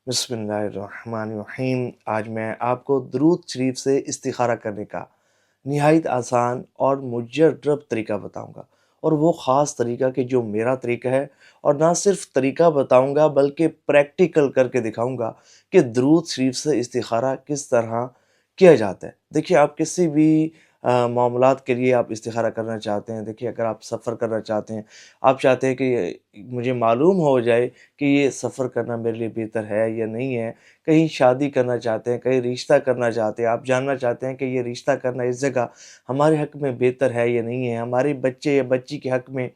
बिस्मिल्लाहिर्रहमानिर्रहीम। आज मैं आपको दुरूद शरीफ से इस्तिखारा करने का निहायत आसान और मुजर्रब तरीका बताऊंगा, और वो ख़ास तरीका कि जो मेरा तरीका है। और ना सिर्फ तरीका बताऊंगा बल्कि प्रैक्टिकल करके दिखाऊंगा कि दुरूद शरीफ से इस्तिखारा किस तरह किया जाता है। देखिए, आप किसी भी मामलात के लिए आप इस्तिखारा करना चाहते हैं। देखिए, अगर आप सफ़र करना चाहते हैं, आप चाहते हैं कि मुझे मालूम हो जाए कि ये सफ़र करना मेरे लिए बेहतर है या नहीं है। कहीं शादी करना चाहते हैं, कहीं रिश्ता करना चाहते हैं, आप जानना चाहते हैं कि ये रिश्ता करना इस जगह हमारे हक़ में बेहतर है या नहीं है, हमारे बच्चे या बच्ची के हक़ में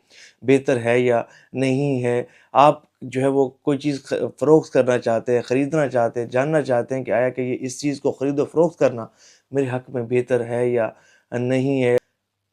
बेहतर है या नहीं है। आप जो है वो कोई चीज़ फ़रोख्त करना चाहते हैं, ख़रीदना चाहते हैं, जानना चाहते हैं कि आया कि ये इस चीज़ को ख़रीदो फ़रोख्त करना मेरे हक़ में बेहतर है या नहीं है।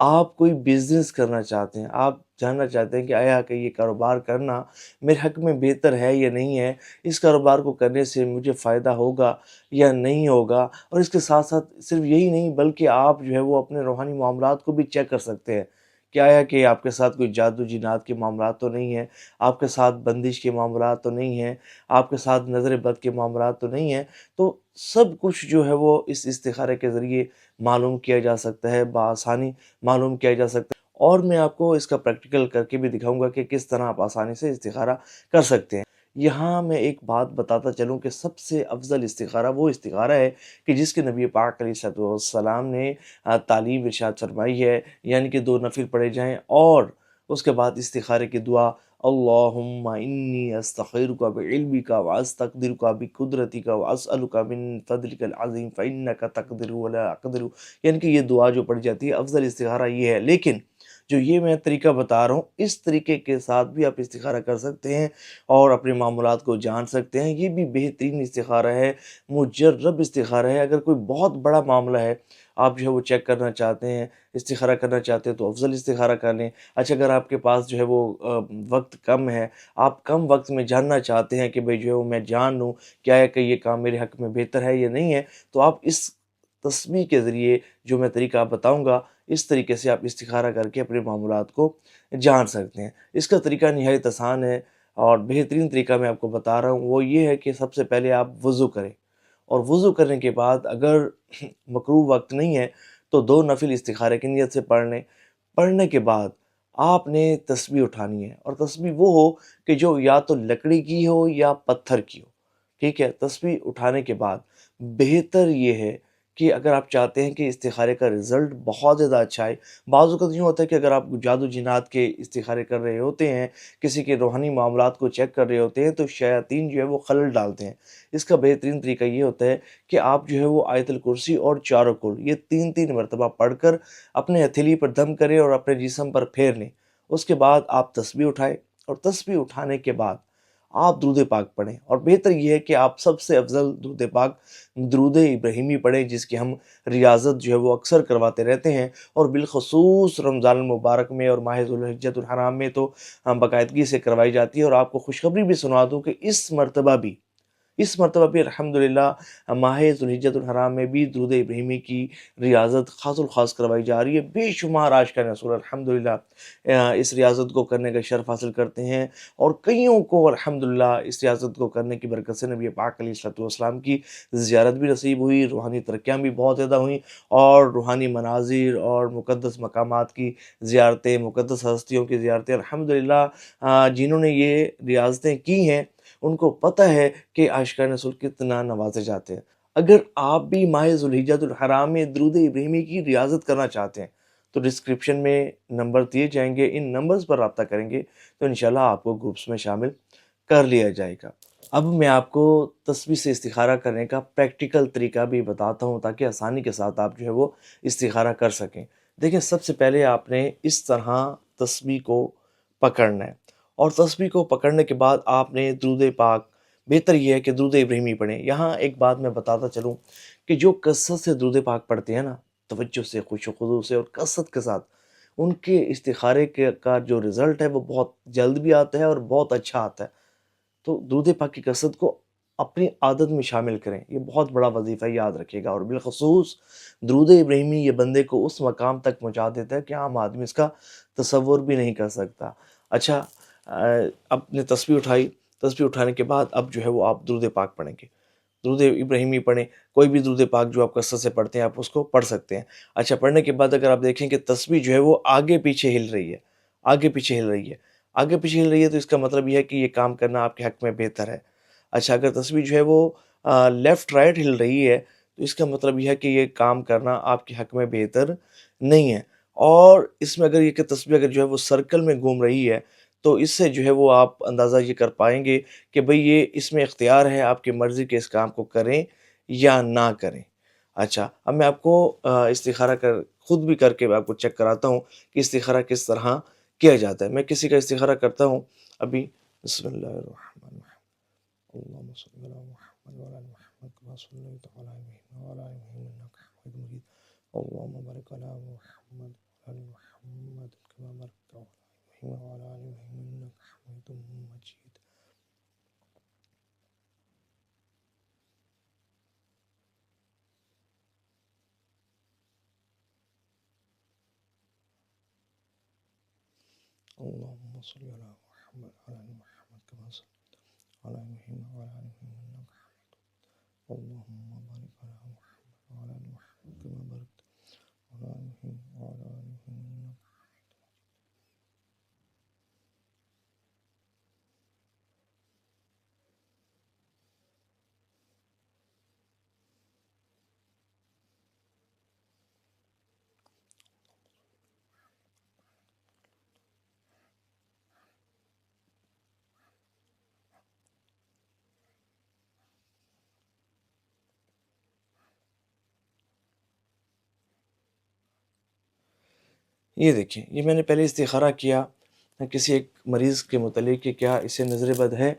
आप कोई बिज़नेस करना चाहते हैं, आप जानना चाहते हैं कि आया कि ये कारोबार करना मेरे हक़ में बेहतर है या नहीं है, इस कारोबार को करने से मुझे फ़ायदा होगा या नहीं होगा। और इसके साथ-साथ सिर्फ़ यही नहीं, बल्कि आप जो है वो अपने रूहानी मामलात को भी चेक कर सकते हैं कि आया कि आपके साथ कोई जादू जिन्नात के मामलात तो नहीं है, आपके साथ बंदिश के मामलात तो नहीं हैं, आपके साथ नज़र बद के मामलात तो नहीं हैं। तो सब कुछ जो है वो इस इस्तिखारे के ज़रिए मालूम किया जा सकता है, बआसानी मालूम किया जा सकता है। और मैं आपको इसका प्रैक्टिकल करके भी दिखाऊँगा कि किस तरह आप आसानी से इस्तिखारा कर सकते हैं। यहाँ मैं एक बात बताता चलूँ कि सबसे अफ़ज़ल इस्तिखारा वो इस्तिखारा है कि जिसके नबी पाक अलैहिस्सलाम ने तालीम इरशाद फ़रमाई है, यानी कि 2 नफ़िल पढ़े जाएँ और उसके बाद इस्तिखारे की दुआ, अल्लाहुम्मा इन्नी अस्तख़िरुका बिइल्मिका व अस्तक़दिरुका बिक़ुदरतिका व असअलुका मिन फ़ज़लिकल अज़ीम फ़इन्नका तक़दिरु व ला अक़दिरु। यानी कि ये दुआ जो पढ़ी जाती है, अफ़ज़ल इस्तिखारा ये है। लेकिन जो ये मैं तरीका बता रहा हूँ, इस तरीके के साथ भी आप इस्तिखारा कर सकते हैं और अपने मामूलात को जान सकते हैं। ये भी बेहतरीन इस्तिखारा है, मुजर्रब इस्तिखारा है। अगर कोई बहुत बड़ा मामला है, आप जो है वो चेक करना चाहते हैं, इस्तिखारा करना चाहते हैं, तो अफ़ज़ल इस्तिखारा कर लें। अच्छा, अगर आपके पास जो है वो वक़्त कम है, आप कम वक़्त में जानना चाहते हैं कि भई जो है वो मैं जान लूँ, क्या है कि ये काम मेरे हक़ में बेहतर है या नहीं है, तो आप इस तस्बीह के ज़रिए जो मैं तरीका बताऊँगा, इस तरीके से आप इस्तिखारा करके अपने मामूलात को जान सकते हैं। इसका तरीका निहायत आसान है और बेहतरीन तरीका मैं आपको बता रहा हूँ, वो ये है कि सबसे पहले आप वज़ू करें, और वज़ू करने के बाद अगर मकरूह वक़्त नहीं है, तो 2 नफ़िल इस्तिखारे की नीयत से पढ़ लें। पढ़ने के बाद आपने तस्बीह उठानी है, और तस्बीह वो हो कि जो या तो लकड़ी की हो या पत्थर की हो, ठीक है? तस्बीह उठाने के बाद बेहतर ये है कि अगर आप चाहते हैं कि इस्तिखारे का रिज़ल्ट बहुत ज़्यादा अच्छा आए, बाज़ औक़ात यूँ होता है कि अगर आप जादू जिन्नात के इस्तिखारे कर रहे होते हैं, किसी के रूहानी मामलात को चेक कर रहे होते हैं, तो शयातीन जो है वो खलल डालते हैं। इसका बेहतरीन तरीका ये होता है कि आप जो है वो आयतुल कुर्सी और चारों कुल ये 3-3 मरतबा पढ़कर अपने हथेली पर दम करें और अपने जिस्म पर फेर लें। उसके बाद आप तस्बीह उठाएँ, और तस्बीह उठाने के बाद आप दुरूद पाक पढ़ें, और बेहतर ये है कि आप सबसे अफ़ज़ल दुरूद पाक दुरूद इब्राहिमी पढ़ें, जिसकी हम रियाज़त जो है वो अक्सर करवाते रहते हैं। और बिलख़ुसूस रमज़ान मुबारक में और माह ज़ुल्हिज्जतुल हराम में तो बाकायदगी से करवाई जाती है। और आपको खुशख़बरी भी सुना दूँ कि इस मर्तबा भी अल्हम्दुलिल्लाह माह ज़ुल्हिज्जतुल हराम में भी दुरूद इब्राहिमी की रियाज़त ख़ासुल ख़ास करवाई जा रही है। बेशुमार आशिकान रसूल अल्हम्दुलिल्लाह इस रियाज़त को करने का शर्फ़ हासिल करते हैं, और कइयों को अल्हम्दुलिल्लाह इस रियाज़त को करने की बरकत से नबी पाक अलैहिस्सलाम की ज़ियारत भी नसीब हुई, रूहानी तरक्कियाँ भी बहुत ज़्यादा हुईं, और रूहानी मनाज़िर और मुक़द्दस मकामात की ज़ियारतें, मुक़द्दस हस्तियों की ज़ियारतें अल्हम्दुलिल्लाह जिन्होंने ये रियाज़तें की हैं, उनको पता है कि आशिकान रसूल कितना नवाज़े जाते हैं। अगर आप भी माह ज़ुल्हिज्जतुल हराम में दुरूद इब्राहिमी की रियाज़त करना चाहते हैं, तो डिस्क्रिप्शन में नंबर दिए जाएँगे, इन नंबर्स पर राब्ता करेंगे तो इंशाअल्लाह आपको ग्रुप्स में शामिल कर लिया जाएगा। अब मैं आपको तस्बीह से इस्तिखारा करने का प्रैक्टिकल तरीका भी बताता हूँ, ताकि आसानी के साथ आप जो है वो इस्तिखारा कर सकें। देखिए, सबसे पहले आपने इस तरह तस्बीह को पकड़ना है, और तस्बीह को पकड़ने के बाद आपने दुरूद पाक, बेहतर ये है कि दुरूद इब्राहिमी पढ़ें। यहाँ एक बात मैं बताता चलूँ कि जो कसरत से दुरूद पाक पढ़ते हैं ना, तवज्जो से, खुशू-ख़ुज़ू से और कसरत के साथ, उनके इस्तिखारे के का जो रिज़ल्ट है वो बहुत जल्द भी आता है और बहुत अच्छा आता है। तो दुरूद पाक की कसरत को अपनी आदत में शामिल करें, ये बहुत बड़ा वजीफ़ा है, याद रखिएगा। और बिलख़ुसूस दुरूद इब्राहिमी ये बंदे को उस मकाम तक पहुँचा देता है कि आम आदमी इसका तसव्वुर भी नहीं कर सकता। अच्छा, आपने तस्बीह उठाई, تسبیح اٹھانے کے بعد اب جو ہے وہ آپ درود پاک پڑھیں گے، درود ابراہیمی پڑھیں، کوئی بھی درود پاک جو آپ کثرت سے پڑھتے ہیں آپ اس کو پڑھ سکتے ہیں۔ اچھا، پڑھنے کے بعد اگر آپ دیکھیں کہ تسبیح جو ہے وہ آگے پیچھے ہل رہی ہے، آگے پیچھے ہل رہی ہے، آگے پیچھے ہل رہی ہے، تو اس کا مطلب یہ ہے کہ یہ کام کرنا آپ کے حق میں بہتر ہے۔ اچھا، اگر تسبیح جو ہے وہ لیفٹ رائٹ ہل رہی ہے تو اس کا مطلب یہ ہے کہ یہ کام کرنا آپ کے حق میں بہتر نہیں ہے۔ اور اس میں اگر یہ کہ تسبیح اگر جو ہے وہ سرکل میں گھوم رہی ہے تو اس سے جو ہے وہ آپ اندازہ یہ کر پائیں گے کہ بھئی یہ اس میں اختیار ہے آپ کی مرضی کے اس کام کو کریں یا نہ کریں۔ اچھا، اب میں آپ کو استخارہ خود بھی کر کے آپ کو چیک کراتا ہوں کہ استخارہ کس طرح کیا جاتا ہے۔ میں کسی کا استخارہ کرتا ہوں ابھی۔ بسم اللہ الرحمن الرحیم، اللہم صلی علی محمد وعلی آل محمد کما صلیت علی ابراہیم وعلی آل ابراہیم انک حمید مجید، اللہم بارک علی محمد وعلی آل محمد کما بارکت علی ابراہیم وعلی آل ابراہیم انک حمید مجید۔ اللہم صلی علی محمد وعلی آل محمد کما صلیت علی ابراہیم وعلی آل ابراہیم انک حمید مجید، اللہم بارک علی محمد وعلی آل محمد کما بارکت علی ابراہیم وعلی آل ابراہیم انک۔ یہ دیکھیں، یہ میں نے پہلے استخارہ کیا کسی ایک مریض کے متعلق کہ کیا اسے نظر بد ہے،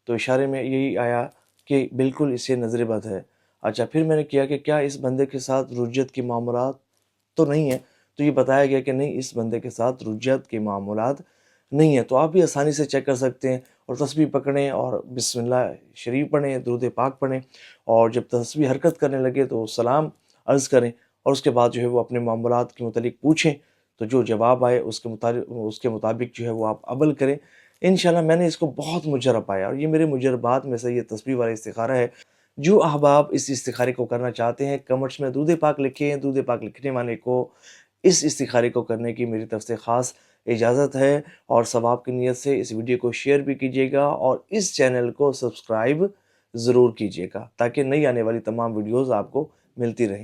تو اشارے میں یہی آیا کہ بالکل اسے نظر بد ہے۔ اچھا، پھر میں نے کیا کہ کیا اس بندے کے ساتھ رجت کی معاملات تو نہیں ہے، تو یہ بتایا گیا کہ نہیں، اس بندے کے ساتھ رجت کے معاملات نہیں ہے۔ تو آپ بھی آسانی سے چیک کر سکتے ہیں، اور تسبیح پکڑیں اور بسم اللہ شریف پڑھیں، درود پاک پڑھیں، اور جب تسبیح حرکت کرنے لگے تو سلام عرض کریں، اور اس کے بعد جو ہے وہ اپنے معاملات کے متعلق پوچھیں، تو جو جواب آئے اس کے مطابق جو ہے وہ آپ عمل کریں۔ انشاءاللہ میں نے اس کو بہت مجرب پایا، اور یہ میرے مجربات میں سے یہ تسبیح والا استخارہ ہے۔ جو احباب اس استخارے کو کرنا چاہتے ہیں کمنٹس میں درود پاک لکھیں، درود پاک لکھنے والے کو اس استخارے کو کرنے کی میری طرف سے خاص اجازت ہے، اور ثواب کی نیت سے اس ویڈیو کو شیئر بھی کیجیے گا، اور اس چینل کو سبسکرائب ضرور کیجیے گا تاکہ نئی آنے والی تمام ویڈیوز آپ کو ملتی رہیں۔